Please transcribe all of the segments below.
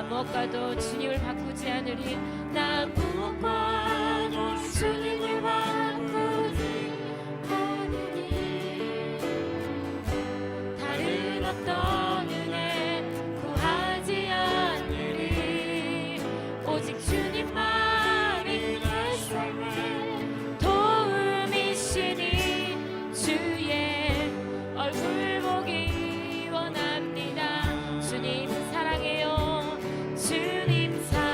무엇과도 주님을 바꾸지 않으리. 나 무엇과도 주님을 바꾸지 않으리. 다른 어떤 은혜 구하지 않으리. 오직 주님만이 내 삶의 도움이시니 주의 얼굴 보기 원합니다. 주님 사랑해요. 주님 사랑해요.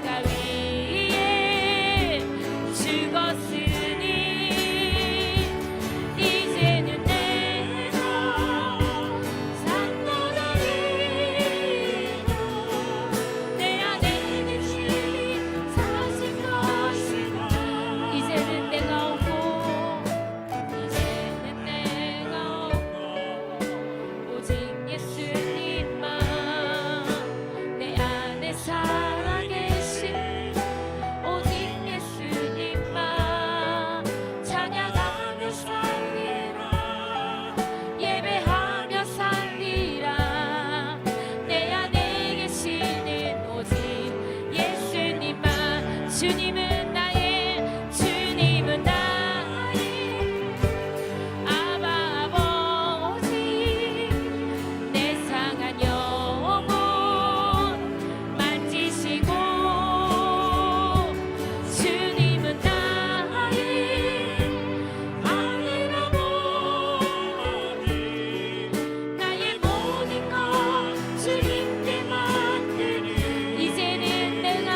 십자가 위에 죽었으니 이제는 내가 산 너다리라 내 안에 계신 사신 것이라 이제는 내가 오고 이제는 내가 오고 오직 예수님만 내 안에 살아계신 오직 예수님만 찬양하며 살리라 예배하며 살리라 내 안에 계시는 오직 예수님만 주님은 나의 아바 아버지 내 상한 영혼 만지시고 주님은 나의 하늘 아버지 나의 모든 것 주님께 맡기니 이제는 내가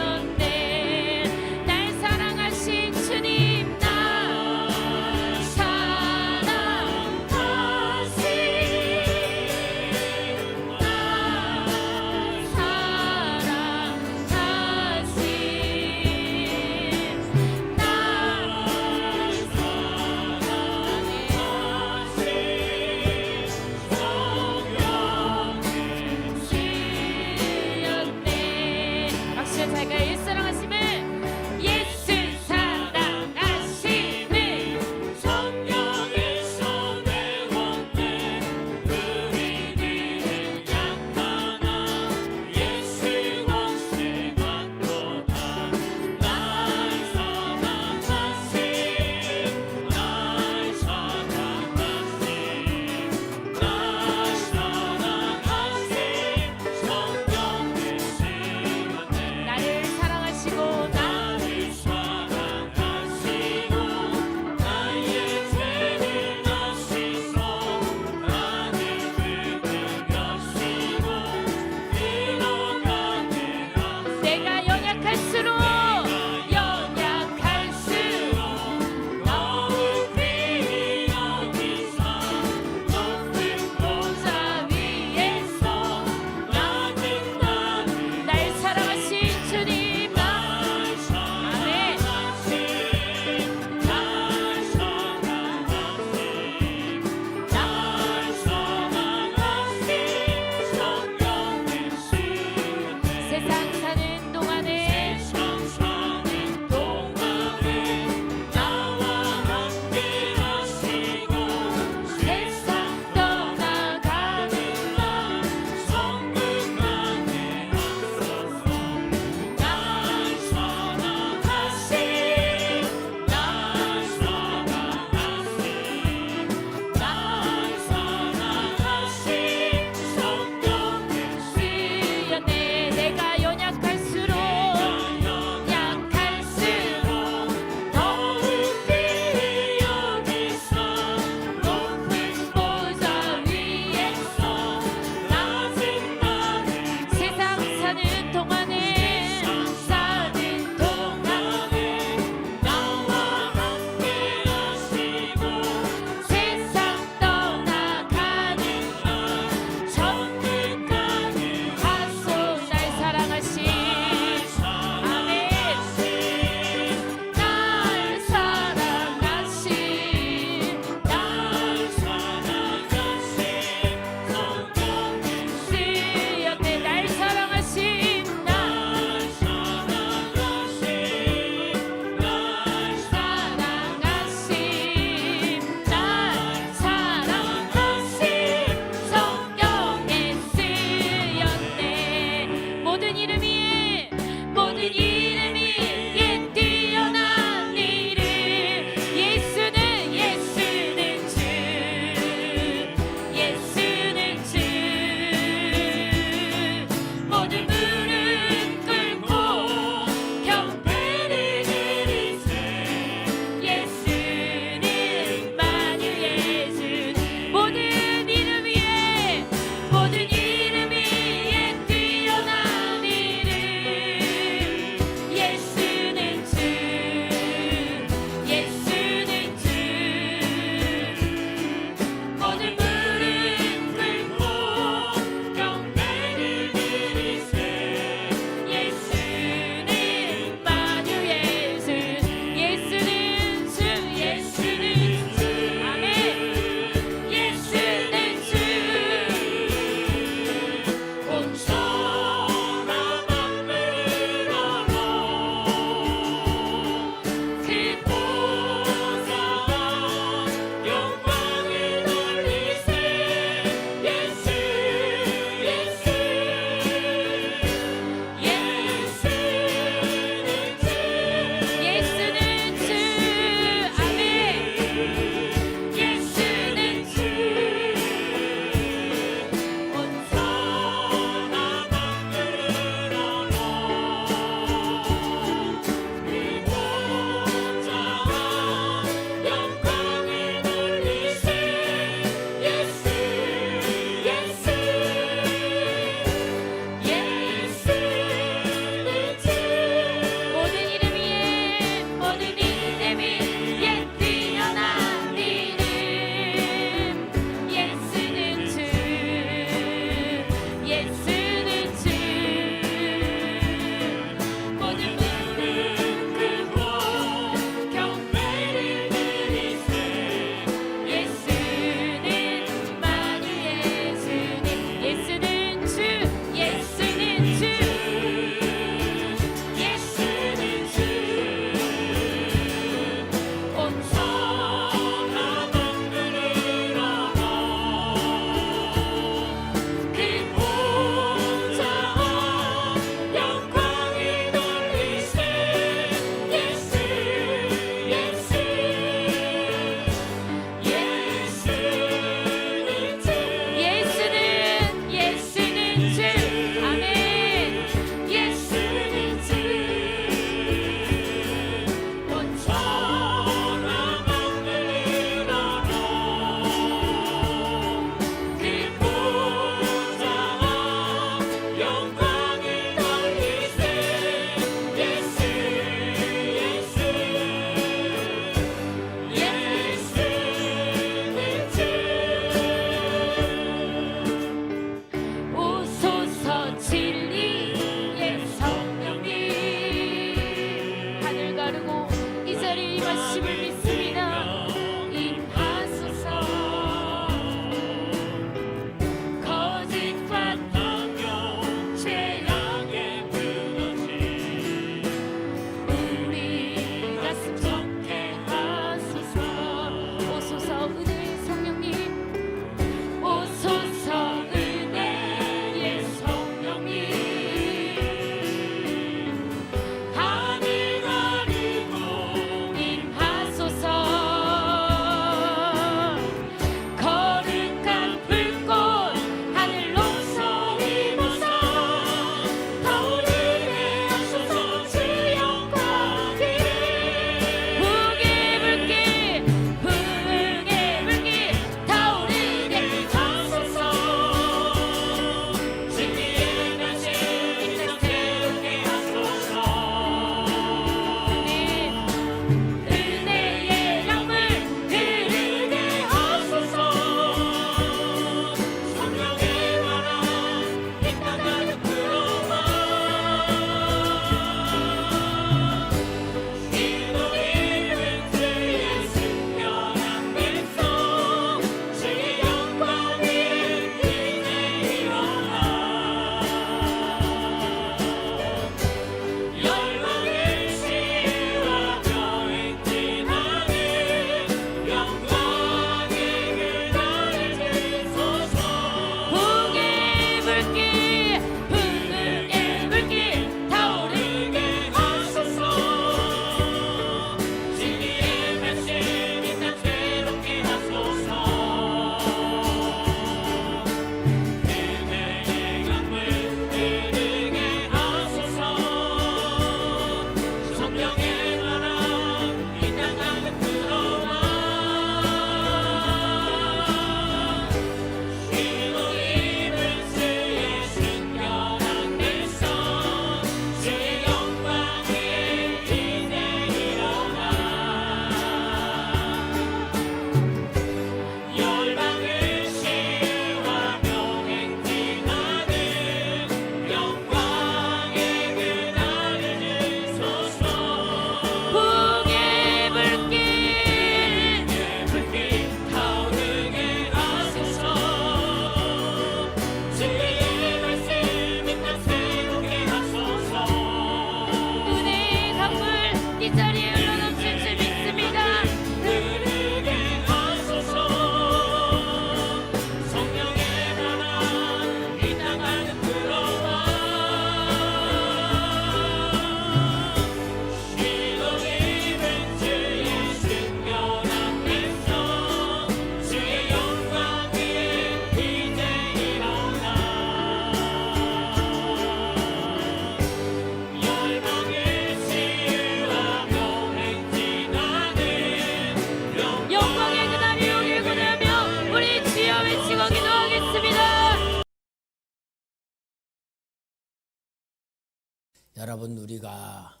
여러분, 우리가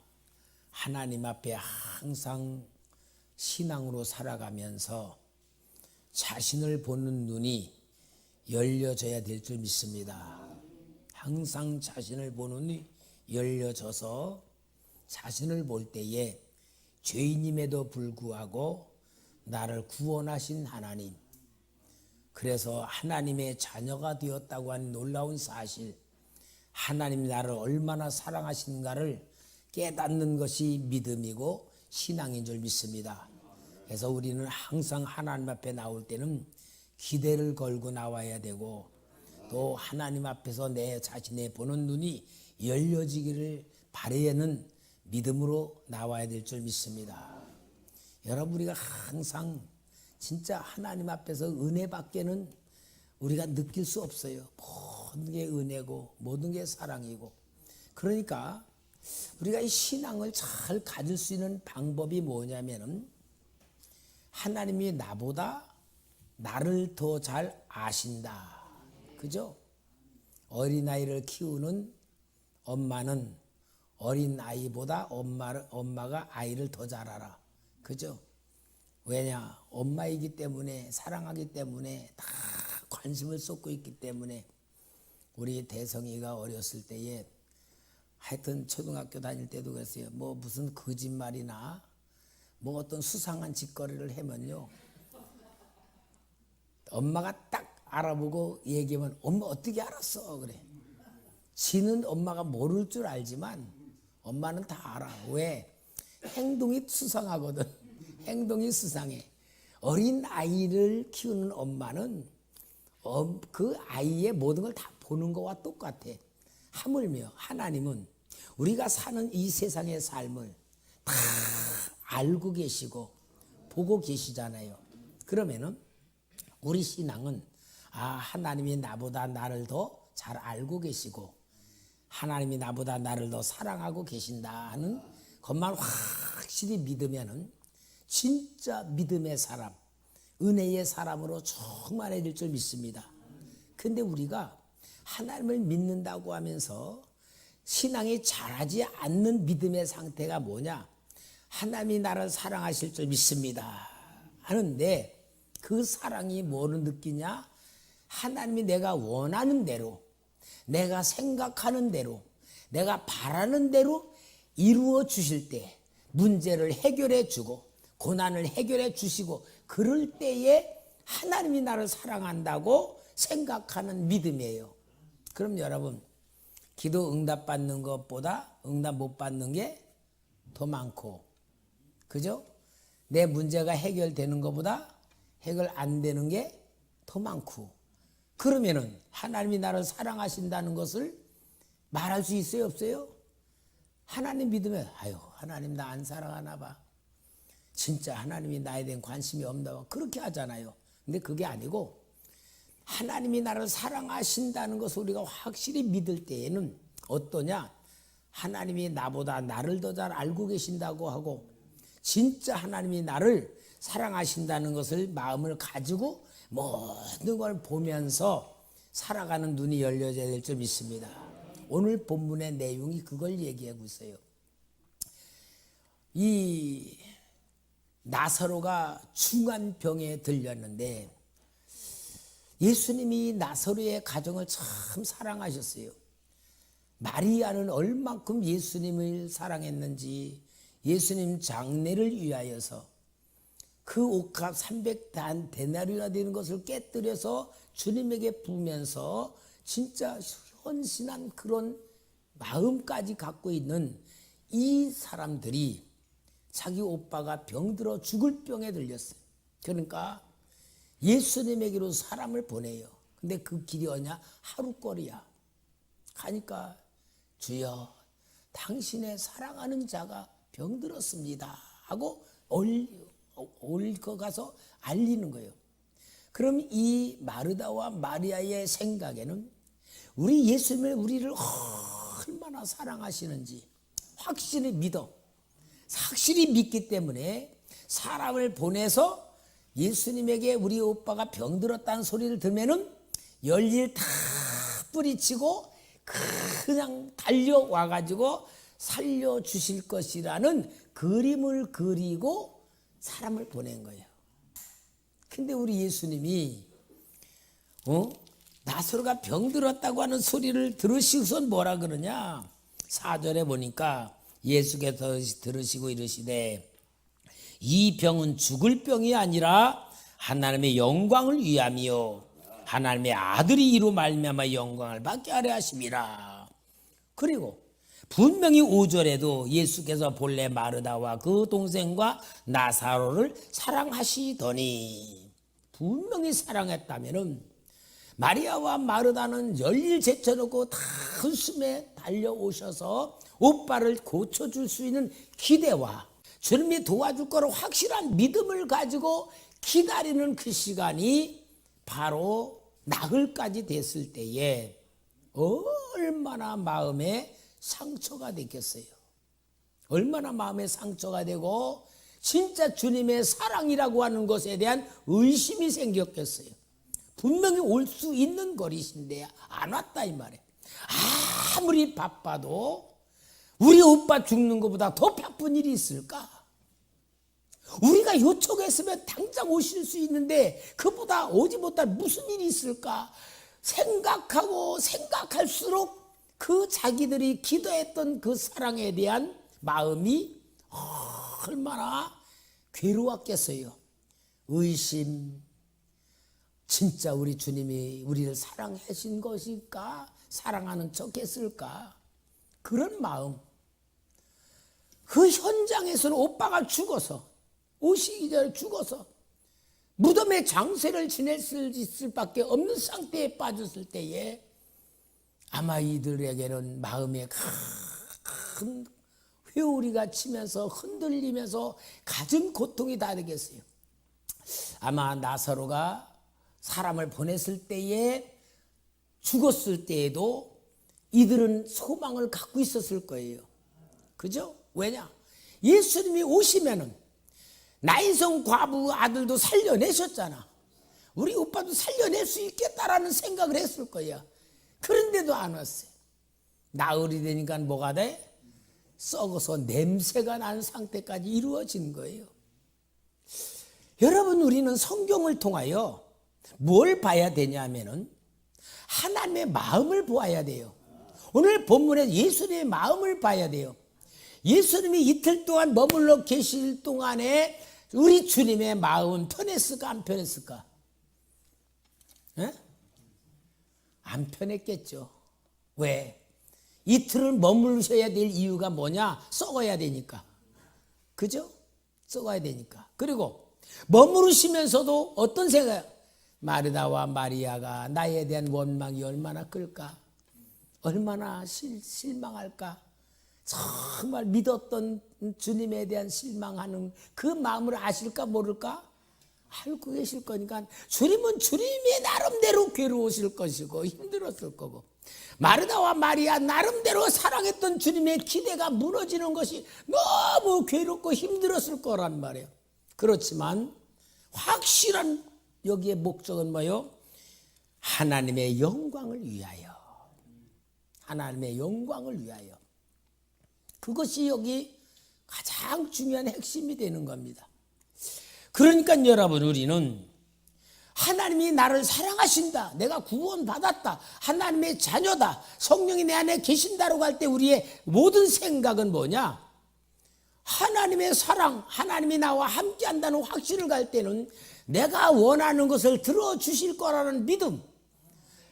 하나님 앞에 항상 신앙으로 살아가면서 자신을 보는 눈이 열려져야 될 줄 믿습니다. 항상 자신을 보는 눈이 열려져서 자신을 볼 때에 죄인임에도 불구하고 나를 구원하신 하나님, 그래서 하나님의 자녀가 되었다고 하는 놀라운 사실, 하나님이 나를 얼마나 사랑하시는가를 깨닫는 것이 믿음이고 신앙인 줄 믿습니다. 그래서 우리는 항상 하나님 앞에 나올 때는 기대를 걸고 나와야 되고, 또 하나님 앞에서 내 자신의 보는 눈이 열려지기를 바라는 믿음으로 나와야 될 줄 믿습니다. 여러분, 우리가 항상 진짜 하나님 앞에서 은혜밖에는 우리가 느낄 수 없어요. 모든 게 은혜고 모든 게 사랑이고. 그러니까 우리가 이 신앙을 잘 가질 수 있는 방법이 뭐냐면은, 하나님이 나보다 나를 더 잘 아신다. 그죠? 어린아이를 키우는 엄마는 어린아이보다 엄마가 아이를 더 잘 알아. 그죠? 왜냐? 엄마이기 때문에, 사랑하기 때문에, 다 관심을 쏟고 있기 때문에. 우리 대성이가 어렸을 때에 하여튼 초등학교 다닐 때도 그랬어요. 뭐 무슨 거짓말이나 뭐 어떤 수상한 짓거리를 하면요, 엄마가 딱 알아보고 얘기하면 엄마 어떻게 알았어? 그래. 지는 엄마가 모를 줄 알지만 엄마는 다 알아. 왜? 행동이 수상하거든. 행동이 수상해. 어린 아이를 키우는 엄마는 그 아이의 모든 걸 다 보는 거와 똑같아. 하물며 하나님은 우리가 사는 이 세상의 삶을 다 알고 계시고 보고 계시잖아요. 그러면은 우리 신앙은, 하나님이 나보다 나를 더 잘 알고 계시고 하나님이 나보다 나를 더 사랑하고 계신다 하는 것만 확실히 믿으면은 진짜 믿음의 사람, 은혜의 사람으로 충만해질 줄 믿습니다. 근데 우리가 하나님을 믿는다고 하면서 신앙이 자라지 않는 믿음의 상태가 뭐냐? 하나님이 나를 사랑하실 줄 믿습니다 하는데, 그 사랑이 뭐를 느끼냐? 하나님이 내가 원하는 대로, 내가 생각하는 대로, 내가 바라는 대로 이루어 주실 때, 문제를 해결해 주고 고난을 해결해 주시고, 그럴 때에 하나님이 나를 사랑한다고 생각하는 믿음이에요. 그럼 여러분, 기도 응답받는 것보다 응답 못 받는 게 더 많고, 그죠? 내 문제가 해결되는 것보다 해결 안 되는 게 더 많고. 그러면은 하나님이 나를 사랑하신다는 것을 말할 수 있어요, 없어요? 하나님 믿으면 하나님 나 안 사랑하나 봐, 진짜 하나님이 나에 대한 관심이 없나 봐, 그렇게 하잖아요. 근데 그게 아니고, 하나님이 나를 사랑하신다는 것을 우리가 확실히 믿을 때에는 어떠냐? 하나님이 나보다 나를 더 잘 알고 계신다고 하고, 진짜 하나님이 나를 사랑하신다는 것을 마음을 가지고 모든 걸 보면서 살아가는 눈이 열려져야 될 줄 믿습니다. 오늘 본문의 내용이 그걸 얘기하고 있어요. 이 나사로가 중한 병에 들렸는데, 예수님이 나사로의 가정을 참 사랑하셨어요. 마리아는 얼만큼 예수님을 사랑했는지, 예수님 장례를 위하여서 그 옷값 300데나리온이나 되는 것을 깨뜨려서 주님에게 부으면서 진짜 헌신한 그런 마음까지 갖고 있는 이 사람들이 자기 오빠가 병들어 죽을 병에 들렸어요. 그러니까 예수님에게로 사람을 보내요. 근데 그 길이 어디냐? 하루거리야. 가니까 주여, 당신의 사랑하는 자가 병들었습니다 하고 거 가서 알리는 거예요. 그럼 이 마르다와 마리아의 생각에는 우리 예수님을 우리를 얼마나 사랑하시는지 확실히 믿어. 확실히 믿기 때문에 사람을 보내서 예수님에게 우리 오빠가 병들었다는 소리를 들으면은 열일 다 뿌리치고 그냥 달려와가지고 살려주실 것이라는 그림을 그리고 사람을 보낸 거예요. 근데 우리 예수님이 나사로가 병들었다고 하는 소리를 들으시고선 뭐라 그러냐. 4절에 보니까 예수께서 들으시고 이르시되 이 병은 죽을 병이 아니라 하나님의 영광을 위함이요 하나님의 아들이 이로 말미암아 영광을 받게 하려 하심이라. 그리고 분명히 5절에도 예수께서 본래 마르다와 그 동생과 나사로를 사랑하시더니, 분명히 사랑했다면은 마리아와 마르다는 열일 제쳐놓고 다 숨에 달려오셔서 오빠를 고쳐줄 수 있는 기대와 주님이 도와줄 거로 확실한 믿음을 가지고 기다리는 그 시간이 바로 나흘까지 됐을 때에 얼마나 마음에 상처가 됐겠어요. 얼마나 마음에 상처가 되고 진짜 주님의 사랑이라고 하는 것에 대한 의심이 생겼겠어요. 분명히 올 수 있는 거리신데 안 왔다 이 말이에요. 아무리 바빠도 우리 오빠 죽는 것보다 더 바쁜 일이 있을까? 우리가 요청했으면 당장 오실 수 있는데 그보다 오지 못할 무슨 일이 있을까? 생각하고 생각할수록 그 자기들이 기도했던 그 사랑에 대한 마음이 얼마나 괴로웠겠어요. 의심, 진짜 우리 주님이 우리를 사랑하신 것일까? 사랑하는 척 했을까? 그런 마음. 그 현장에서는 오빠가 죽어서, 오시기 전에 죽어서 무덤에 장세를 지냈을 밖에 없는 상태에 빠졌을 때에 아마 이들에게는 마음에 큰 회오리가 치면서 흔들리면서 가진 고통이 다 되겠어요. 아마 나사로가 사람을 보냈을 때에 죽었을 때에도 이들은 소망을 갖고 있었을 거예요. 그죠? 왜냐? 예수님이 오시면은 나인성 과부 아들도 살려내셨잖아. 우리 오빠도 살려낼 수 있겠다라는 생각을 했을 거야. 그런데도 안 왔어요. 나흘이 되니까 뭐가 돼? 썩어서 냄새가 난 상태까지 이루어진 거예요. 여러분, 우리는 성경을 통하여 뭘 봐야 되냐면은 하나님의 마음을 보아야 돼요. 오늘 본문에 예수님의 마음을 봐야 돼요. 예수님이 이틀 동안 머물러 계실 동안에 우리 주님의 마음은 편했을까 안 편했을까? 에? 안 편했겠죠. 왜? 이틀을 머무르셔야 될 이유가 뭐냐? 썩어야 되니까. 그죠? 썩어야 되니까. 그리고 머무르시면서도 어떤 생각? 마르다와 마리아가 나에 대한 원망이 얼마나 클까? 얼마나 실망할까? 정말 믿었던 주님에 대한 실망하는 그 마음을 아실까 모를까? 알고 계실 거니까 주님은 주님의 나름대로 괴로우실 것이고 힘들었을 거고, 마르다와 마리아 나름대로 사랑했던 주님의 기대가 무너지는 것이 너무 괴롭고 힘들었을 거란 말이에요. 그렇지만 확실한 여기에 목적은 뭐예요? 하나님의 영광을 위하여. 하나님의 영광을 위하여. 그것이 여기 가장 중요한 핵심이 되는 겁니다. 그러니까 여러분, 우리는 하나님이 나를 사랑하신다, 내가 구원받았다, 하나님의 자녀다, 성령이 내 안에 계신다라고 할 때 우리의 모든 생각은 뭐냐? 하나님의 사랑, 하나님이 나와 함께한다는 확신을 갈 때는 내가 원하는 것을 들어주실 거라는 믿음,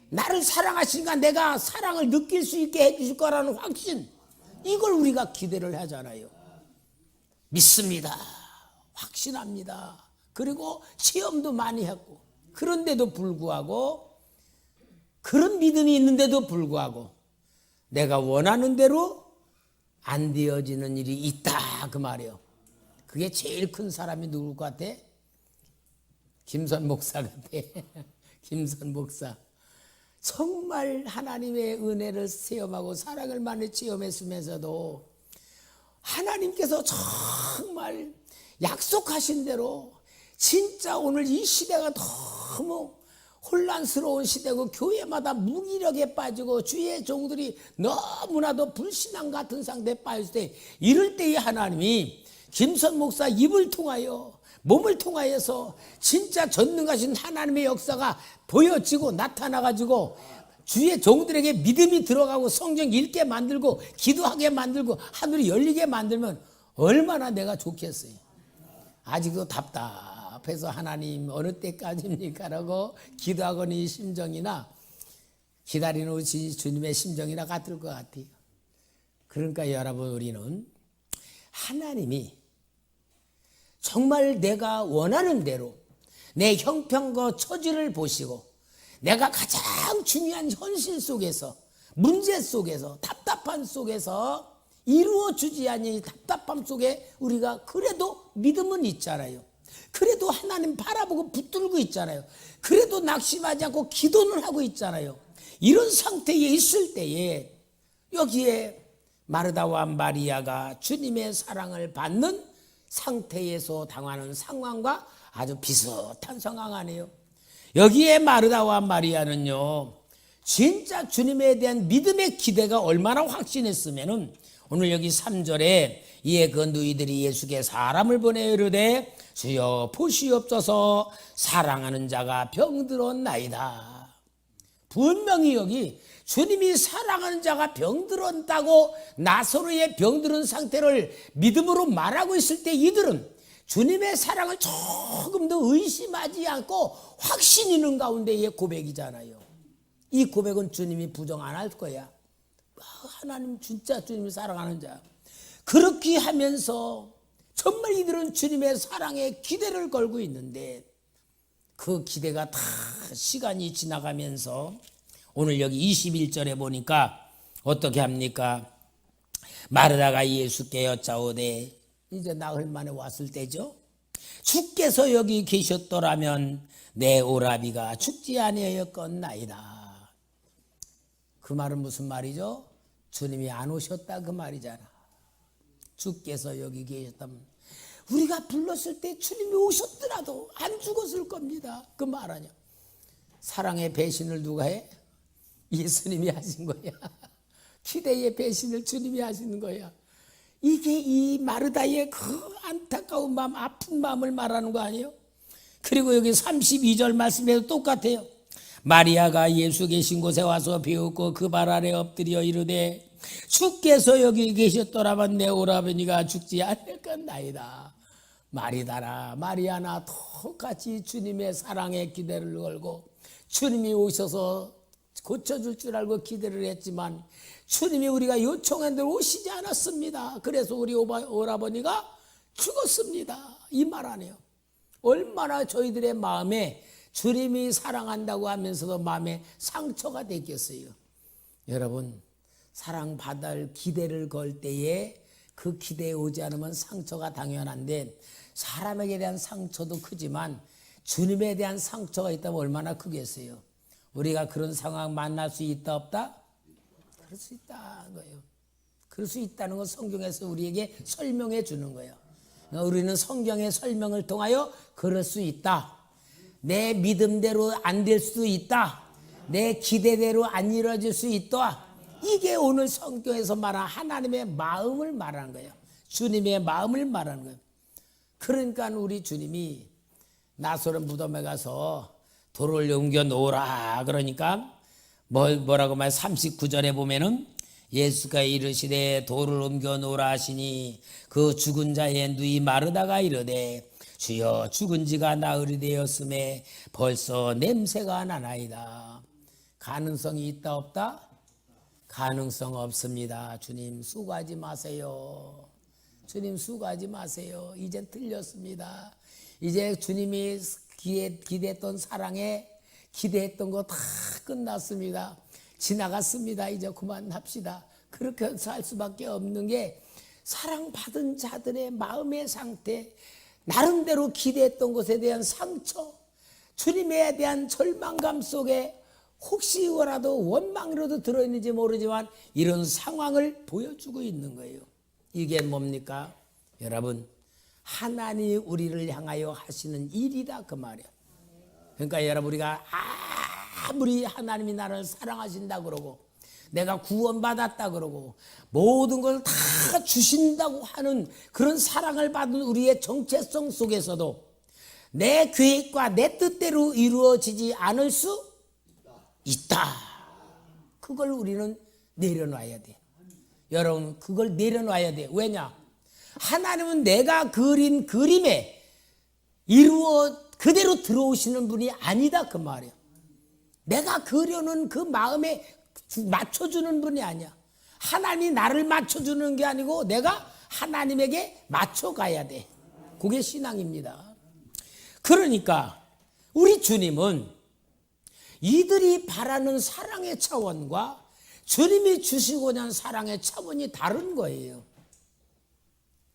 나를 사랑하시니까 내가 사랑을 느낄 수 있게 해주실 거라는 확신, 이걸 우리가 기대를 하잖아요. 믿습니다. 확신합니다. 그리고 체험도 많이 했고, 그런데도 불구하고, 그런 믿음이 있는데도 불구하고 내가 원하는 대로 안 되어지는 일이 있다 그 말이에요. 그게 제일 큰 사람이 누굴 것 같아? 김선 목사 같아. 김선 목사. 정말 하나님의 은혜를 체험하고 사랑을 많이 체험했으면서도 하나님께서 정말 약속하신 대로 진짜 오늘 이 시대가 너무 혼란스러운 시대고 교회마다 무기력에 빠지고 주의 종들이 너무나도 불신앙 같은 상태에 빠질 때, 이럴 때에 하나님이 김선 목사 입을 통하여, 몸을 통하여서 진짜 전능하신 하나님의 역사가 보여지고 나타나가지고 주의 종들에게 믿음이 들어가고 성경 읽게 만들고 기도하게 만들고 하늘이 열리게 만들면 얼마나 내가 좋겠어요. 아직도 답답해서 하나님 어느 때까지입니까? 라고 기도하고는 이 심정이나 기다리는 우리 주님의 심정이나 같을 것 같아요. 그러니까 여러분, 우리는 하나님이 정말 내가 원하는 대로 내 형편과 처지를 보시고 내가 가장 중요한 현실 속에서, 문제 속에서, 답답한 속에서 이루어주지 않니 답답함 속에 우리가 그래도 믿음은 있잖아요. 그래도 하나님 바라보고 붙들고 있잖아요. 그래도 낙심하지 않고 기도는 하고 있잖아요. 이런 상태에 있을 때에 여기에 마르다와 마리아가 주님의 사랑을 받는 상태에서 당하는 상황과 아주 비슷한 상황 아니에요. 여기에 마르다와 마리아는요, 진짜 주님에 대한 믿음의 기대가 얼마나 확신했으면은 오늘 여기 3절에 이에 그 누이들이 예수께 사람을 보내 이르되 주여 보시옵소서 사랑하는 자가 병들었나이다. 분명히 여기 주님이 사랑하는 자가 병들었다고 나사로의 병들은 상태를 믿음으로 말하고 있을 때 이들은 주님의 사랑을 조금 더 의심하지 않고 확신 있는 가운데의 고백이잖아요. 이 고백은 주님이 부정 안 할 거야. 하나님 진짜 주님이 사랑하는 자. 그렇게 하면서 정말 이들은 주님의 사랑에 기대를 걸고 있는데 그 기대가 다 시간이 지나가면서 오늘 여기 21절에 보니까 어떻게 합니까? 마르다가 예수께 여짜오되, 이제 나흘 만에 왔을 때죠. 주께서 여기 계셨더라면 내 오라비가 죽지 아니하였겠나이다. 그 말은 무슨 말이죠? 주님이 안 오셨다 그 말이잖아. 주께서 여기 계셨다면 우리가 불렀을 때 주님이 오셨더라도 안 죽었을 겁니다. 그 말 아니야. 사랑의 배신을 누가 해? 예수님이 하신 거야. 기대의 배신을 주님이 하시는 거야. 이게 이 마르다의 그 안타까운 마음, 아픈 마음을 말하는 거 아니에요? 그리고 여기 32절 말씀에도 똑같아요. 마리아가 예수 계신 곳에 와서 비웃고 그 발 아래 엎드려 이르되 주께서 여기 계셨더라면 내 오라버니가 죽지 않을겠나이다. 마리다나 마리아나 똑같이 주님의 사랑에 기대를 걸고 주님이 오셔서 고쳐줄 줄 알고 기대를 했지만 주님이 우리가 요청한 대로 오시지 않았습니다. 그래서 우리 오라버니가 죽었습니다. 이 말 아니에요. 얼마나 저희들의 마음에 주님이 사랑한다고 하면서도 마음에 상처가 됐겠어요. 여러분, 사랑받을 기대를 걸 때에 그 기대에 오지 않으면 상처가 당연한데 사람에게 대한 상처도 크지만 주님에 대한 상처가 있다면 얼마나 크겠어요. 우리가 그런 상황 만날 수 있다 없다? 그럴 수 있다는 거예요. 그럴 수 있다는 건 성경에서 우리에게 설명해 주는 거예요. 우리는 성경의 설명을 통하여 그럴 수 있다. 내 믿음대로 안 될 수도 있다. 내 기대대로 안 이루어질 수 있다. 이게 오늘 성경에서 말한 하나님의 마음을 말하는 거예요. 주님의 마음을 말하는 거예요. 그러니까 우리 주님이 나사로 무덤에 가서 돌을 옮겨 놓으라 그러니까 뭐라고 말 39절에 보면은 예수가 이르시되 돌을 옮겨 놓으라 하시니 그 죽은 자의 누이 마르다가 이르되 주여 죽은 지가 나흘이 되었음에 벌써 냄새가 나나이다. 가능성이 있다 없다? 가능성 없습니다. 주님 수고하지 마세요. 주님 수고하지 마세요. 이제 틀렸습니다. 이제 주님이 기대했던 사랑에 기대했던 거 다 끝났습니다. 지나갔습니다. 이제 그만합시다. 그렇게 살 수밖에 없는 게 사랑받은 자들의 마음의 상태, 나름대로 기대했던 것에 대한 상처, 주님에 대한 절망감 속에 혹시라도 원망이라도 들어있는지 모르지만 이런 상황을 보여주고 있는 거예요. 이게 뭡니까? 여러분, 하나님이 우리를 향하여 하시는 일이다 그 말이에요. 그러니까 여러분, 우리가 아무리 하나님이 나를 사랑하신다 그러고 내가 구원받았다 그러고 모든 걸 다 주신다고 하는 그런 사랑을 받은 우리의 정체성 속에서도 내 계획과 내 뜻대로 이루어지지 않을 수 있다. 그걸 우리는 내려놔야 돼. 여러분, 그걸 내려놔야 돼. 왜냐? 하나님은 내가 그린 그림에 그대로 들어오시는 분이 아니다 그 말이에요. 내가 그려놓은 그 마음에 맞춰주는 분이 아니야. 하나님이 나를 맞춰주는 게 아니고 내가 하나님에게 맞춰가야 돼. 그게 신앙입니다. 그러니까 우리 주님은 이들이 바라는 사랑의 차원과 주님이 주시고자 하는 사랑의 차원이 다른 거예요.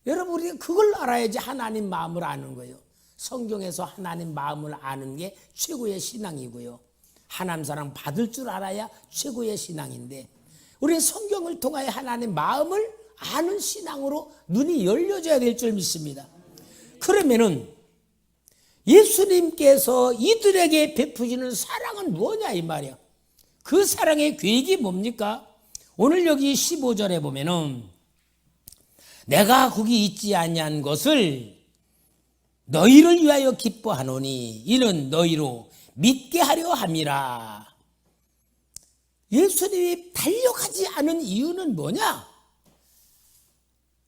여러분, 우리가 그걸 알아야지 하나님 마음을 아는 거예요. 성경에서 하나님 마음을 아는 게 최고의 신앙이고요. 하나님 사랑 받을 줄 알아야 최고의 신앙인데 우리는 성경을 통하여 하나님 마음을 아는 신앙으로 눈이 열려져야 될 줄 믿습니다. 그러면은 예수님께서 이들에게 베푸시는 사랑은 뭐냐 이 말이야. 그 사랑의 계획이 뭡니까? 오늘 여기 15절에 보면은 내가 거기 있지 아니한 것을 너희를 위하여 기뻐하노니 이는 너희로 믿게 하려 함이라. 예수님이 달려가지 않은 이유는 뭐냐?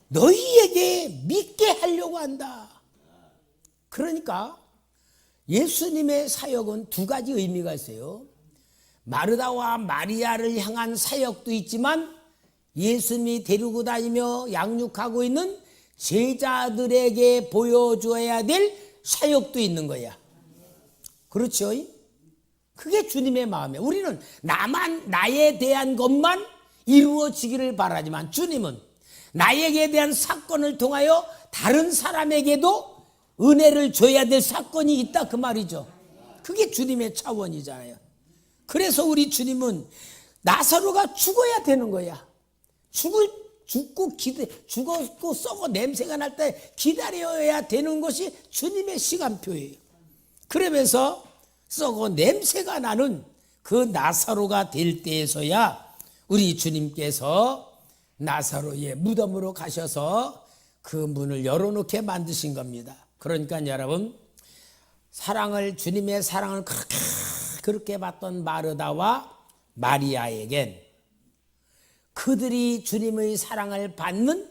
너희에게 믿게 하려고 한다. 그러니까 예수님의 사역은 두 가지 의미가 있어요. 마르다와 마리아를 향한 사역도 있지만 예수님이 데리고 다니며 양육하고 있는 제자들에게 보여줘야 될 사역도 있는 거야. 그렇죠? 그게 주님의 마음이에요. 우리는 나에 대한 것만 이루어지기를 바라지만 주님은 나에게 대한 사건을 통하여 다른 사람에게도 은혜를 줘야 될 사건이 있다 그 말이죠. 그게 주님의 차원이잖아요. 그래서 우리 주님은 나사로가 죽어야 되는 거야. 죽었고 썩어 냄새가 날 때 기다려야 되는 것이 주님의 시간표예요. 그러면서 썩어 냄새가 나는 그 나사로가 될 때에서야 우리 주님께서 나사로의 무덤으로 가셔서 그 문을 열어놓게 만드신 겁니다. 그러니까 여러분, 주님의 사랑을 그렇게 받던 마르다와 마리아에겐 그들이 주님의 사랑을 받는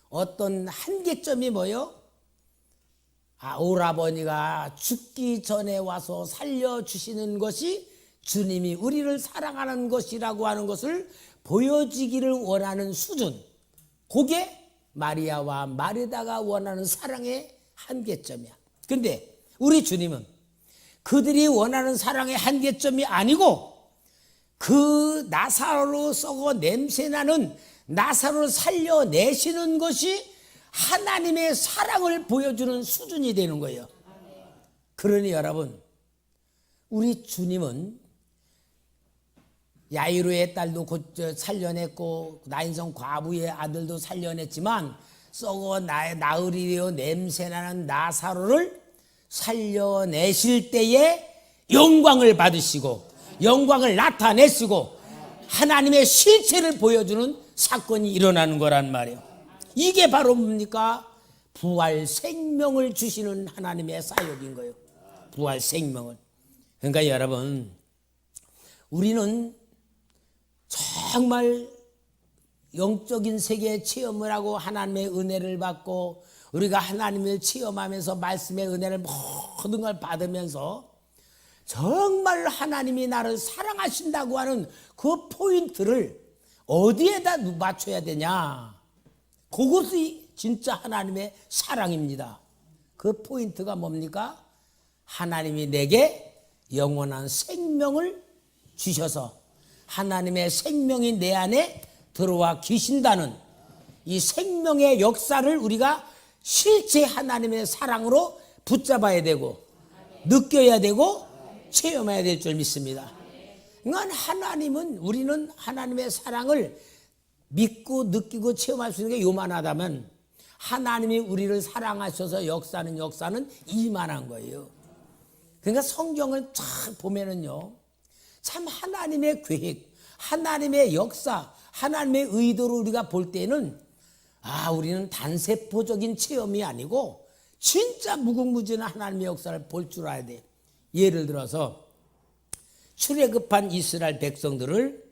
어떤 한계점이 뭐요? 오라버니가 죽기 전에 와서 살려주시는 것이 주님이 우리를 사랑하는 것이라고 하는 것을 보여지기를 원하는 수준. 그게 마리아와 마르다가 원하는 사랑의 한계점이야. 근데 우리 주님은 그들이 원하는 사랑의 한계점이 아니고 그 나사로로 썩어 냄새나는 나사로를 살려내시는 것이 하나님의 사랑을 보여주는 수준이 되는 거예요. 그러니 여러분, 우리 주님은 야이로의 딸도 살려냈고 나인성 과부의 아들도 살려냈지만 썩어 나으리려 냄새나는 나사로를 살려내실 때에 영광을 받으시고 영광을 나타내시고 하나님의 실체를 보여주는 사건이 일어나는 거란 말이에요. 이게 바로 뭡니까? 부활 생명을 주시는 하나님의 사역인 거예요. 부활 생명을. 그러니까 여러분, 우리는 정말 영적인 세계에 체험을 하고 하나님의 은혜를 받고 우리가 하나님을 체험하면서 말씀의 은혜를 모든 걸 받으면서 정말 하나님이 나를 사랑하신다고 하는 그 포인트를 어디에다 맞춰야 되냐? 그것이 진짜 하나님의 사랑입니다. 그 포인트가 뭡니까? 하나님이 내게 영원한 생명을 주셔서 하나님의 생명이 내 안에 들어와 계신다는 이 생명의 역사를 우리가 실제 하나님의 사랑으로 붙잡아야 되고 느껴야 되고 체험해야 될 줄 믿습니다. 그러니까 우리는 하나님의 사랑을 믿고 느끼고 체험할 수 있는 게 요만하다면 하나님이 우리를 사랑하셔서 역사는 이만한 거예요. 그러니까 성경을 쫙 보면은요, 참 하나님의 계획, 하나님의 역사, 하나님의 의도를 우리가 볼 때는 우리는 단세포적인 체험이 아니고 진짜 무궁무진한 하나님의 역사를 볼 줄 알아야 돼. 예를 들어서 출애굽한 이스라엘 백성들을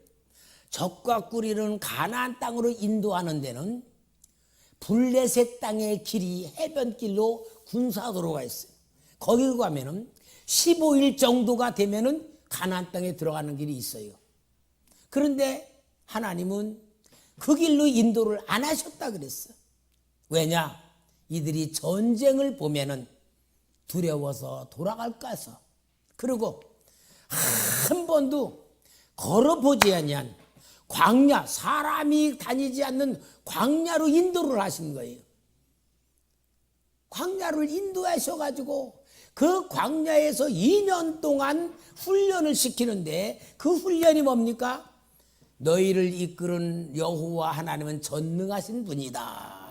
적과 꿀이는 가나안 땅으로 인도하는 데는 블레셋 땅의 길이 해변길로 군사도로가 있어요. 거기로 가면은 15일 정도가 되면은 가나안 땅에 들어가는 길이 있어요. 그런데 하나님은 그 길로 인도를 안 하셨다 그랬어. 왜냐? 이들이 전쟁을 보면은 두려워서 돌아갈까 해서. 그리고 한 번도 걸어보지 아니한 광야, 사람이 다니지 않는 광야로 인도를 하신 거예요. 광야를 인도하셔가지고 그 광야에서 2년 동안 훈련을 시키는데 그 훈련이 뭡니까? 너희를 이끄는 여호와 하나님은 전능하신 분이다.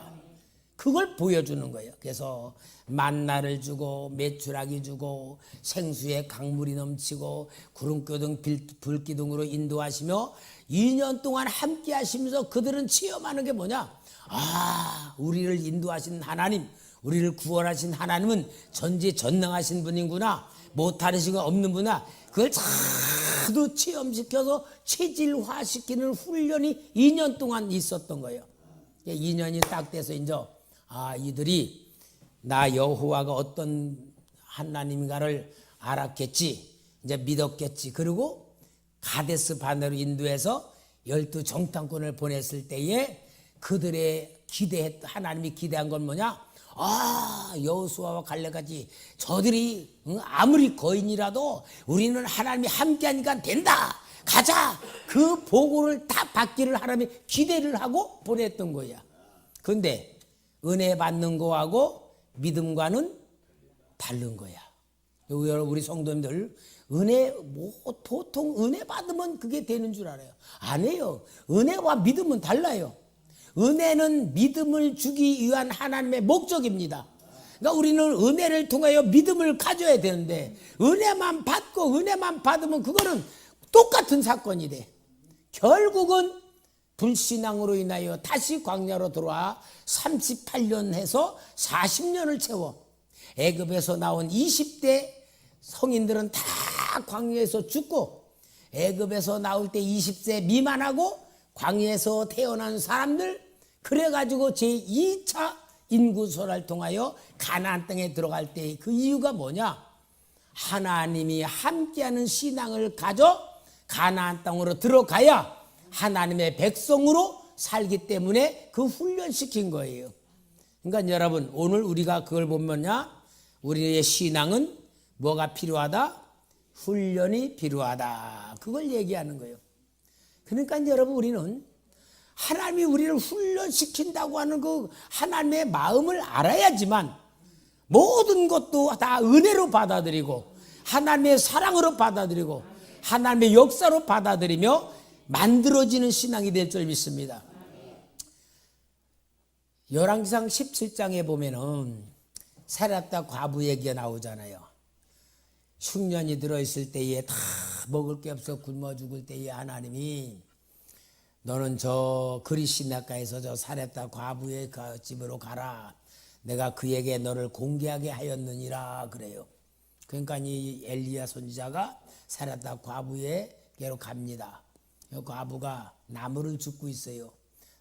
그걸 보여주는 거예요. 그래서 만나를 주고 메추라기 주고 생수에 강물이 넘치고 구름기둥 불기둥으로 인도하시며 2년 동안 함께 하시면서 그들은 체험하는 게 뭐냐? 우리를 인도하신 하나님, 우리를 구원하신 하나님은 전지전능하신 분이구나. 못하는 시가 없는 분이구나. 그걸 자도 체험시켜서 체질화시키는 훈련이 2년 동안 있었던 거예요. 2년이 딱 돼서 이제 이들이 나 여호와가 어떤 하나님인가를 알았겠지. 이제 믿었겠지. 그리고 가데스 바네로 인도해서 12 정탐꾼을 보냈을 때에 그들의 하나님이 기대한 건 뭐냐? 여호수아와 갈렙같이 저들이 아무리 거인이라도 우리는 하나님이 함께하니까 된다. 가자. 그 보고를 다 받기를 하나님이 기대를 하고 보냈던 거야. 그런데 은혜 받는 거하고 믿음과는 다른 거야. 우리 성도님들 보통 은혜 받으면 그게 되는 줄 알아요. 아니에요. 은혜와 믿음은 달라요. 은혜는 믿음을 주기 위한 하나님의 목적입니다. 그러니까 우리는 은혜를 통하여 믿음을 가져야 되는데 은혜만 받고 은혜만 받으면 그거는 똑같은 사건이 돼. 결국은 불신앙으로 인하여 다시 광야로 들어와 38년 해서 40년을 채워 애굽에서 나온 20대 성인들은 다 광야에서 죽고 애굽에서 나올 때 20세 미만하고 광야에서 태어난 사람들 그래가지고 제2차 인구소를 통하여 가나안 땅에 들어갈 때 그 이유가 뭐냐? 하나님이 함께하는 신앙을 가져 가나안 땅으로 들어가야 하나님의 백성으로 살기 때문에 그 훈련시킨 거예요. 그러니까 여러분 오늘 우리가 그걸 보면요, 우리의 신앙은 뭐가 필요하다? 훈련이 필요하다. 그걸 얘기하는 거예요. 그러니까 여러분 우리는 하나님이 우리를 훈련시킨다고 하는 그 하나님의 마음을 알아야지만 모든 것도 다 은혜로 받아들이고 하나님의 사랑으로 받아들이고 하나님의 역사로 받아들이며 만들어지는 신앙이 될 줄 믿습니다. 열왕기상 17장에 보면은 사렙다 과부 얘기가 나오잖아요. 흉년이 들어있을 때에 다 먹을 게 없어 굶어 죽을 때에 하나님이 너는 저 그리시나가에서 저 사렙다 과부의 집으로 가라. 내가 그에게 너를 공개하게 하였느니라 그래요. 그러니까 이 엘리야 선지자가 사렙다 과부에게로 갑니다. 과부가 나무를 줍고 있어요.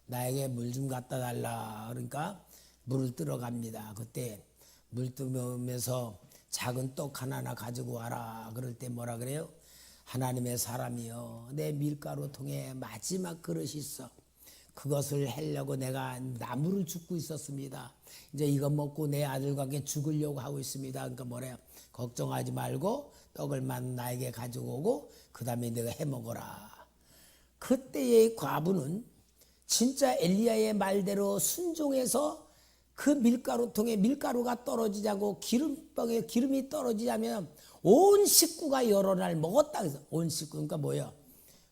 나에게 물 좀 갖다 달라. 그러니까 물을 뜨러 갑니다. 그때 물 뜨면서 작은 떡 하나나 가지고 와라. 그럴 때 뭐라 그래요? 하나님의 사람이여, 내 밀가루 통에 마지막 그릇이 있어. 그것을 하려고 내가 나무를 줍고 있었습니다. 이제 이거 먹고 내 아들과 함께 죽으려고 하고 있습니다. 그러니까 뭐래요? 걱정하지 말고 떡을만 나에게 가지고 오고 그 다음에 내가 해먹어라. 그때의 과부는 진짜 엘리야의 말대로 순종해서 그 밀가루통에 밀가루가 떨어지지 않고 기름병에 기름이 떨어지지 않으면 온 식구가 여러 날 먹었다. 그래서 온 식구 그러니까 뭐야?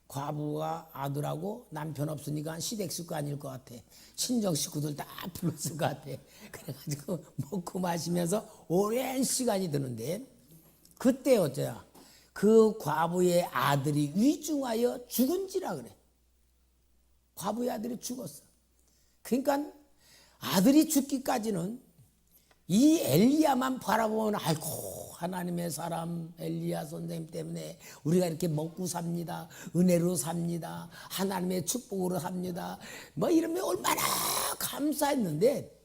과부가 아들하고 남편 없으니까 시댁 식구 아닐 것 같아. 친정 식구들 다 불렀을 것 같아. 그래가지고 먹고 마시면서 오랜 시간이 드는데 그때 어쩌야? 그 과부의 아들이 위중하여 죽은지라 그래. 과부의 아들이 죽었어. 그러니까 아들이 죽기까지는 이 엘리야만 바라보면 아이고 하나님의 사람 엘리야 선생님 때문에 우리가 이렇게 먹고 삽니다. 은혜로 삽니다. 하나님의 축복으로 삽니다. 뭐 이러면 얼마나 감사했는데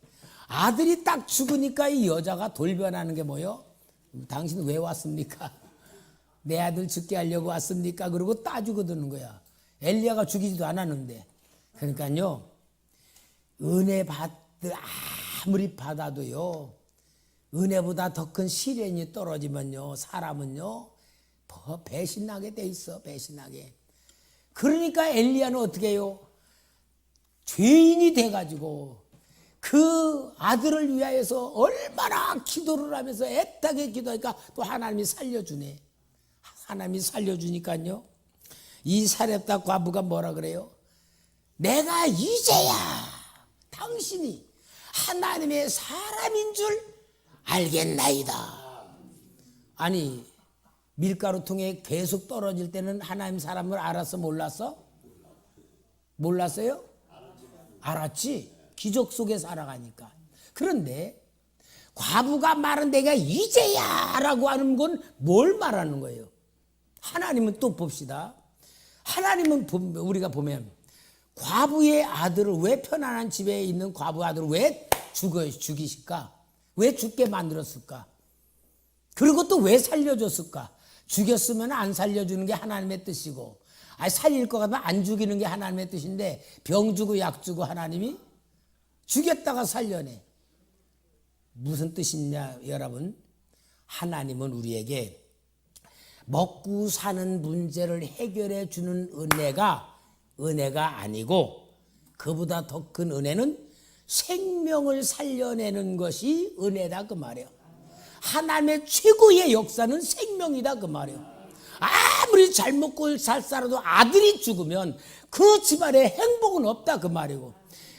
아들이 딱 죽으니까 이 여자가 돌변하는 게 뭐요? 당신 왜 왔습니까? 내 아들 죽게 하려고 왔습니까? 그러고 따주고 드는 거야. 엘리야가 죽이지도 않았는데. 그러니까요. 은혜 아무리 받아도요. 은혜보다 더 큰 시련이 떨어지면요. 사람은요. 배신하게 돼 있어. 배신하게. 그러니까 엘리야는 어떻게 해요? 죄인이 돼가지고 그 아들을 위하여서 얼마나 기도를 하면서 애타게 기도하니까 또 하나님이 살려주네. 하나님이 살려주니까요. 이 사렙다 과부가 뭐라 그래요? 내가 이제야 당신이 하나님의 사람인 줄 알겠나이다. 아니 밀가루 통에 계속 떨어질 때는 하나님 사람을 알았어 몰랐어? 몰랐어요? 알았지. 기적 속에 살아가니까. 그런데 과부가 말한 내가 이제야 라고 하는 건 뭘 말하는 거예요? 하나님은 또 봅시다. 하나님은 우리가 보면 과부의 아들을 왜 편안한 집에 있는 과부 아들을 왜 죽이실까? 왜 죽게 만들었을까? 그리고 또 왜 살려줬을까? 죽였으면 안 살려주는 게 하나님의 뜻이고 살릴 것 같으면 안 죽이는 게 하나님의 뜻인데 병 주고 약 주고 하나님이 죽였다가 살려내. 무슨 뜻이냐 여러분? 하나님은 우리에게 먹고 사는 문제를 해결해 주는 은혜가 아니고 그보다 더 큰 은혜는 생명을 살려내는 것이 은혜다 그 말이에요. 하나님의 최고의 역사는 생명이다 그 말이에요. 아무리 잘 먹고 잘 살아도 아들이 죽으면 그 집안에 행복은 없다 그 말이고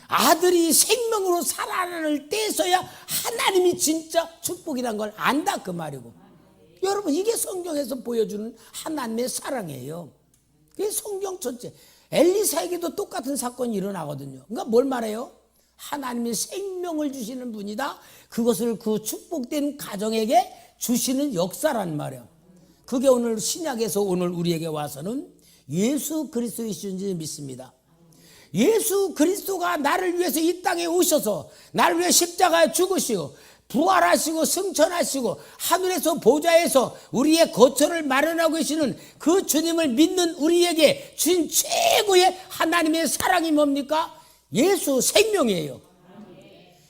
아들이 생명으로 살아날 때서야 하나님이 진짜 축복이란 걸 안다 그 말이고 여러분 이게 성경에서 보여주는 하나님의 사랑이에요. 그게 성경 전체. 엘리사에게도 똑같은 사건이 일어나거든요. 그러니까 뭘 말해요? 하나님이 생명을 주시는 분이다. 그것을 그 축복된 가정에게 주시는 역사란 말이에요. 그게 오늘 신약에서 오늘 우리에게 와서는 예수 그리스도이신 줄 믿습니다. 예수 그리스도가 나를 위해서 이 땅에 오셔서 나를 위해 십자가에 죽으시고 부활하시고 승천하시고 하늘에서 보좌에서 우리의 거처를 마련하고 계시는 그 주님을 믿는 우리에게 주신 최고의 하나님의 사랑이 뭡니까? 예수 생명이에요.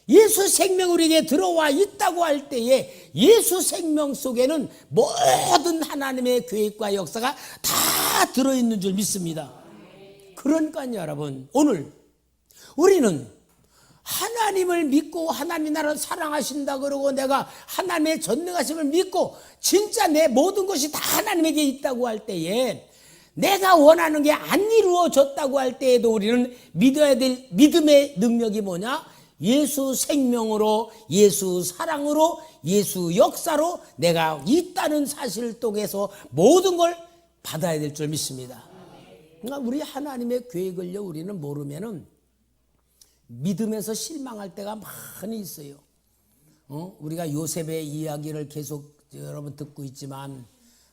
예수 생명 우리에게 들어와 있다고 할 때에 예수 생명 속에는 모든 하나님의 계획과 역사가 다 들어있는 줄 믿습니다. 그러니까요 여러분 오늘 우리는 하나님을 믿고 하나님이 나를 사랑하신다 그러고 내가 하나님의 전능하심을 믿고 진짜 내 모든 것이 다 하나님에게 있다고 할 때에 내가 원하는 게 안 이루어졌다고 할 때에도 우리는 믿어야 될 믿음의 능력이 뭐냐? 예수 생명으로 예수 사랑으로 예수 역사로 내가 있다는 사실을 통해서 모든 걸 받아야 될 줄 믿습니다. 그러니까 우리 하나님의 계획을요 우리는 모르면은 믿음에서 실망할 때가 많이 있어요. 우리가 요셉의 이야기를 계속 여러분 듣고 있지만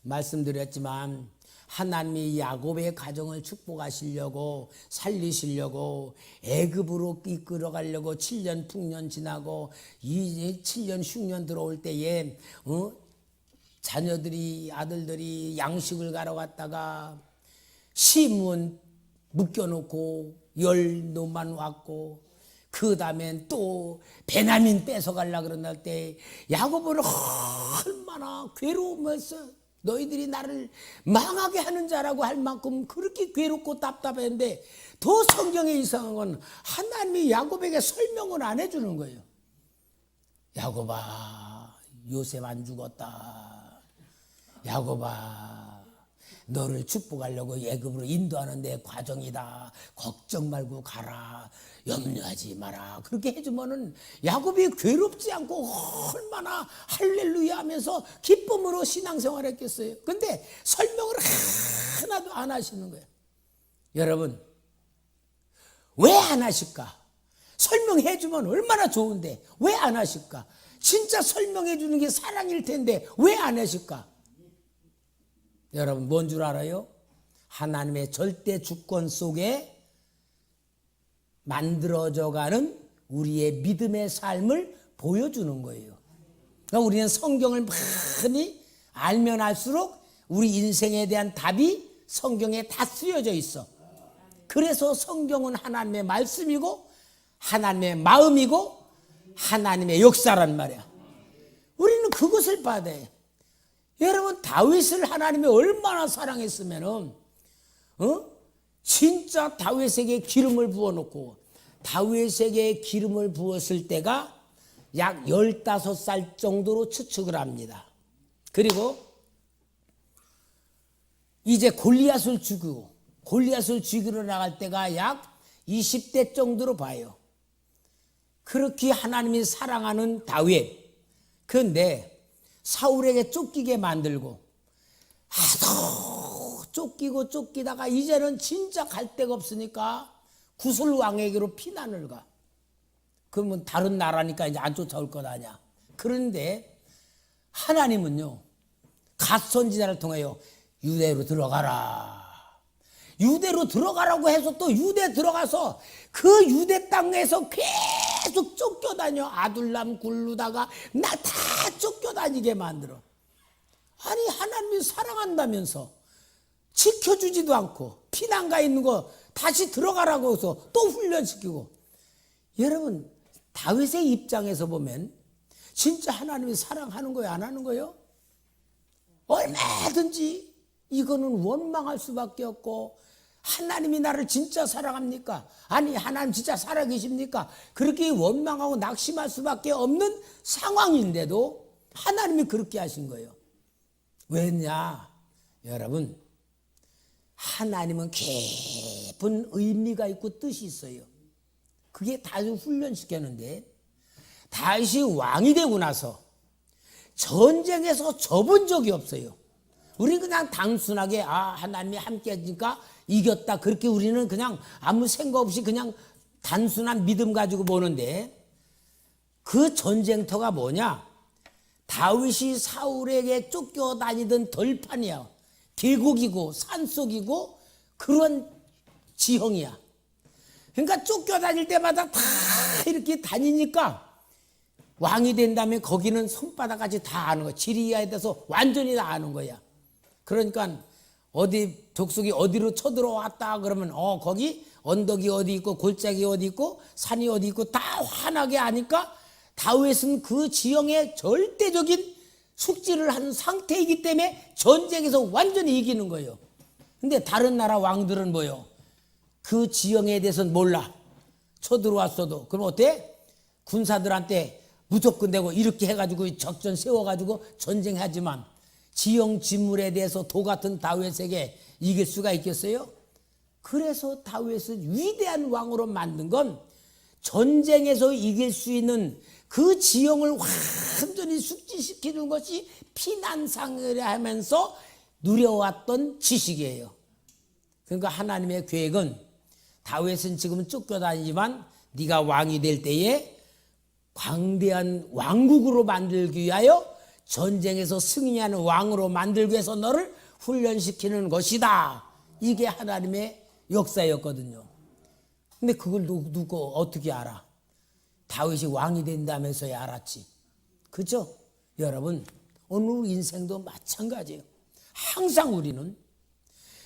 말씀드렸지만 하나님이 야곱의 가정을 축복하시려고 살리시려고 애굽으로 이끌어가려고 7년 풍년 지나고 이 7년 흉년 들어올 때에 자녀들이 아들들이 양식을 가러 갔다가 시므온 묶여놓고 10놈만 왔고 그 다음엔 또 베냐민 뺏어가려고 그러는 때 야곱은 얼마나 괴로우면서 너희들이 나를 망하게 하는 자라고 할 만큼 그렇게 괴롭고 답답했는데 더 성경에 이상한 건 하나님이 야곱에게 설명을 안 해주는 거예요. 야곱아 요셉 안 죽었다. 야곱아 너를 축복하려고 애굽으로 인도하는 데 과정이다. 걱정 말고 가라. 염려하지 마라. 그렇게 해주면은 야곱이 괴롭지 않고 얼마나 할렐루야 하면서 기쁨으로 신앙생활 했겠어요. 근데 설명을 하나도 안 하시는 거예요. 여러분, 왜 안 하실까? 설명해 주면 얼마나 좋은데 왜 안 하실까? 진짜 설명해 주는 게 사랑일 텐데 왜 안 하실까? 여러분, 뭔 줄 알아요? 하나님의 절대 주권 속에 만들어져가는 우리의 믿음의 삶을 보여주는 거예요. 그러니까 우리는 성경을 많이 알면 알수록 우리 인생에 대한 답이 성경에 다 쓰여져 있어. 그래서 성경은 하나님의 말씀이고 하나님의 마음이고 하나님의 역사란 말이야. 우리는 그것을 받아야 해. 여러분, 다윗을 하나님이 얼마나 사랑했으면은 진짜 다윗에게 기름을 부어놓고 다윗에게 기름을 부었을 때가 약 15살 정도로 추측을 합니다. 그리고 이제 골리앗을 죽이러 나갈 때가 약 20대 정도로 봐요. 그렇게 하나님이 사랑하는 다윗. 그런데 사울에게 쫓기게 만들고 하도 쫓기다가 이제는 진짜 갈 데가 없으니까 구슬 왕에게로 피난을 가. 그러면 다른 나라니까 이제 안 쫓아올 것 아니야. 그런데 하나님은요, 갓 선지자를 통하여 유대로 들어가라. 유대로 들어가라고 해서 또 유대 들어가서 그 유대 땅에서 계속 쫓겨다녀. 아둘람 굴르다가 나 다 쫓겨다니게 만들어. 아니, 하나님이 사랑한다면서 지켜주지도 않고 피난가 있는 거 다시 들어가라고 해서 또 훈련시키고. 여러분, 다윗의 입장에서 보면 진짜 하나님이 사랑하는 거예요, 안 하는 거예요? 얼마든지 이거는 원망할 수밖에 없고, 하나님이 나를 진짜 사랑합니까? 아니, 하나님 진짜 살아계십니까? 그렇게 원망하고 낙심할 수밖에 없는 상황인데도 하나님이 그렇게 하신 거예요. 왜냐? 여러분, 하나님은 깊은 의미가 있고 뜻이 있어요. 그게 다윗을 훈련시켰는데, 다윗이 왕이 되고 나서 전쟁에서 져본 적이 없어요. 우리는 그냥 단순하게 하나님이 함께 하니까 이겼다, 그렇게 우리는 그냥 아무 생각 없이 그냥 단순한 믿음 가지고 보는데, 그 전쟁터가 뭐냐? 다윗이 사울에게 쫓겨다니던 들판이야. 계곡이고 산속이고 그런 지형이야. 그러니까 쫓겨다닐 때마다 다 이렇게 다니니까 왕이 된 다음에 거기는 손바닥까지 다 아는 거야. 지리야에 대해서 완전히 다 아는 거야. 그러니까 어디 족속이 어디로 쳐들어왔다 그러면 거기 언덕이 어디 있고 골짜기 어디 있고 산이 어디 있고 다 환하게 아니까 다윗은 그 지형의 절대적인 숙지를 한 상태이기 때문에 전쟁에서 완전히 이기는 거예요. 근데 다른 나라 왕들은 뭐요? 그 지형에 대해서는 몰라. 쳐들어왔어도. 그럼 어때? 군사들한테 무조건 되고 이렇게 해가지고 적전 세워가지고 전쟁하지만 지형 지물에 대해서 도 같은 다윗에게 이길 수가 있겠어요? 그래서 다윗을 위대한 왕으로 만든 건 전쟁에서 이길 수 있는 그 지형을 완전히 숙지시키는 것이 피난상이라 하면서 누려왔던 지식이에요. 그러니까 하나님의 계획은 다윗은 지금은 쫓겨다니지만 네가 왕이 될 때에 광대한 왕국으로 만들기 위하여 전쟁에서 승리하는 왕으로 만들기 위해서 너를 훈련시키는 것이다. 이게 하나님의 역사였거든요. 근데 그걸 누가 어떻게 알아? 다윗이 왕이 된다면서야 알았지. 그죠? 여러분, 오늘 인생도 마찬가지예요. 항상 우리는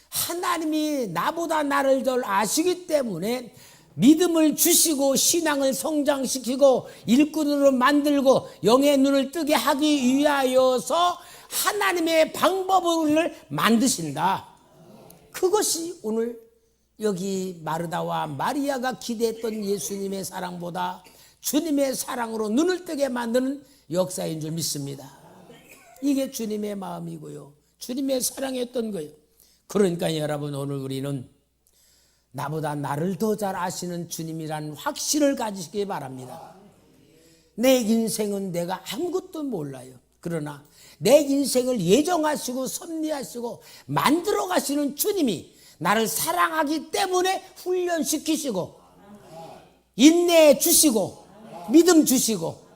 하나님이 나보다 나를 덜 아시기 때문에 믿음을 주시고 신앙을 성장시키고 일꾼으로 만들고 영의 눈을 뜨게 하기 위하여서 하나님의 방법을 만드신다. 그것이 오늘 여기 마르다와 마리아가 기대했던 예수님의 사랑보다 주님의 사랑으로 눈을 뜨게 만드는 역사인 줄 믿습니다. 이게 주님의 마음이고요. 주님의 사랑이었던 거예요. 그러니까 여러분, 오늘 우리는 나보다 나를 더 잘 아시는 주님이라는 확신을 가지시기 바랍니다. 내 인생은 내가 아무것도 몰라요. 그러나 내 인생을 예정하시고 섭리하시고 만들어 가시는 주님이 나를 사랑하기 때문에 훈련시키시고 인내해 주시고 믿음 주시고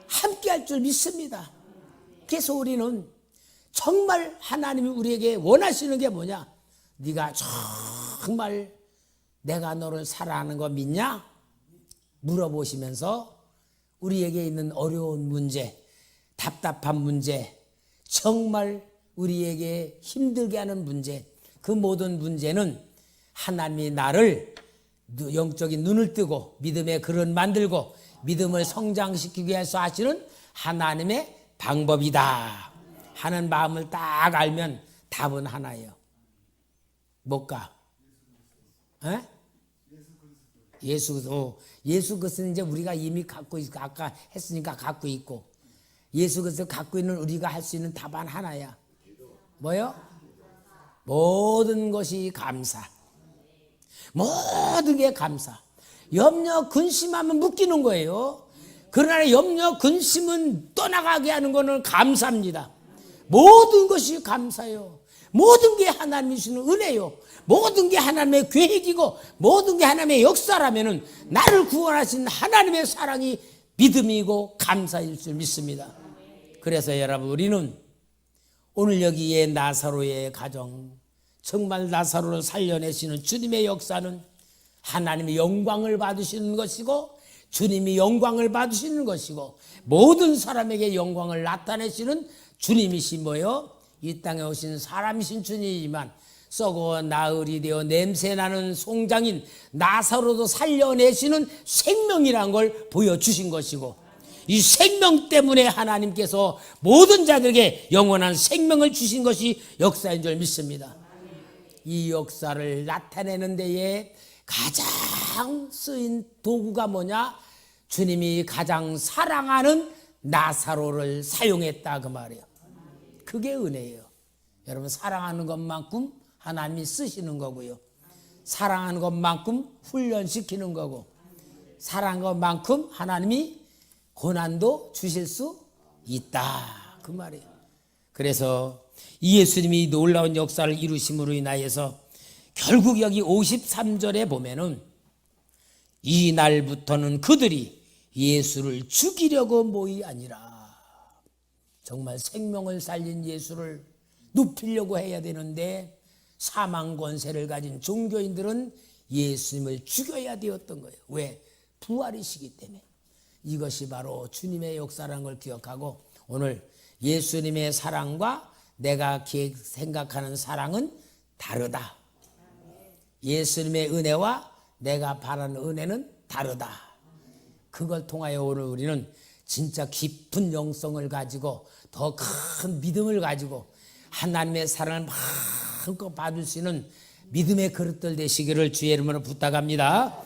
함께 할 줄 믿습니다. 그래서 우리는 정말 하나님이 우리에게 원하시는 게 뭐냐? 네가 정말 내가 너를 사랑하는 거 믿냐? 물어보시면서 우리에게 있는 어려운 문제, 답답한 문제, 정말 우리에게 힘들게 하는 문제, 그 모든 문제는 하나님이 나를 영적인 눈을 뜨고 믿음의 그릇 만들고 믿음을 성장시키기 위해서 하시는 하나님의 방법이다 하는 마음을 딱 알면 답은 하나예요. 뭘까? 에? 예수 그리스도는 이제 우리가 이미 갖고 있고, 아까 했으니까 갖고 있고, 예수 그리스도 갖고 있는 우리가 할 수 있는 답은 하나야. 뭐요? 모든 것이 감사. 모든 게 감사. 염려 근심하면 묶이는 거예요. 그러나 염려 근심은 떠나가게 하는 거는 감사입니다. 모든 것이 감사요. 모든 게 하나님이 주시는 은혜요. 모든 게 하나님의 계획이고 모든 게 하나님의 역사라면은 나를 구원하신 하나님의 사랑이 믿음이고 감사일 줄 믿습니다. 그래서 여러분, 우리는 오늘 여기에 나사로의 가정, 정말 나사로를 살려내시는 주님의 역사는 하나님의 영광을 받으시는 것이고 주님이 영광을 받으시는 것이고 모든 사람에게 영광을 나타내시는 주님이신 뭐요? 이 땅에 오신 사람이신 주님이지만 썩어 나흘이 되어 냄새나는 송장인 나사로도 살려내시는 생명이란 걸 보여주신 것이고 이 생명 때문에 하나님께서 모든 자들에게 영원한 생명을 주신 것이 역사인 줄 믿습니다. 이 역사를 나타내는 데에 가장 쓰인 도구가 뭐냐? 주님이 가장 사랑하는 나사로를 사용했다 그 말이에요. 그게 은혜예요. 여러분, 사랑하는 것만큼 하나님이 쓰시는 거고요. 사랑하는 것만큼 훈련시키는 거고 사랑하는 것만큼 하나님이 고난도 주실 수 있다 그 말이에요. 그래서 이 예수님이 놀라운 역사를 이루심으로 인하여서 결국 여기 53절에 보면은 이 날부터는 그들이 예수를 죽이려고 모이 아니라 정말 생명을 살린 예수를 눕히려고 해야 되는데 사망 권세를 가진 종교인들은 예수님을 죽여야 되었던 거예요. 왜? 부활이시기 때문에. 이것이 바로 주님의 역사라는 걸 기억하고 오늘 예수님의 사랑과 내가 생각하는 사랑은 다르다. 예수님의 은혜와 내가 바라는 은혜는 다르다. 그걸 통하여 오늘 우리는 진짜 깊은 영성을 가지고 더 큰 믿음을 가지고 하나님의 사랑을 마음껏 받을 수 있는 믿음의 그릇들 되시기를 주의 이름으로 부탁합니다.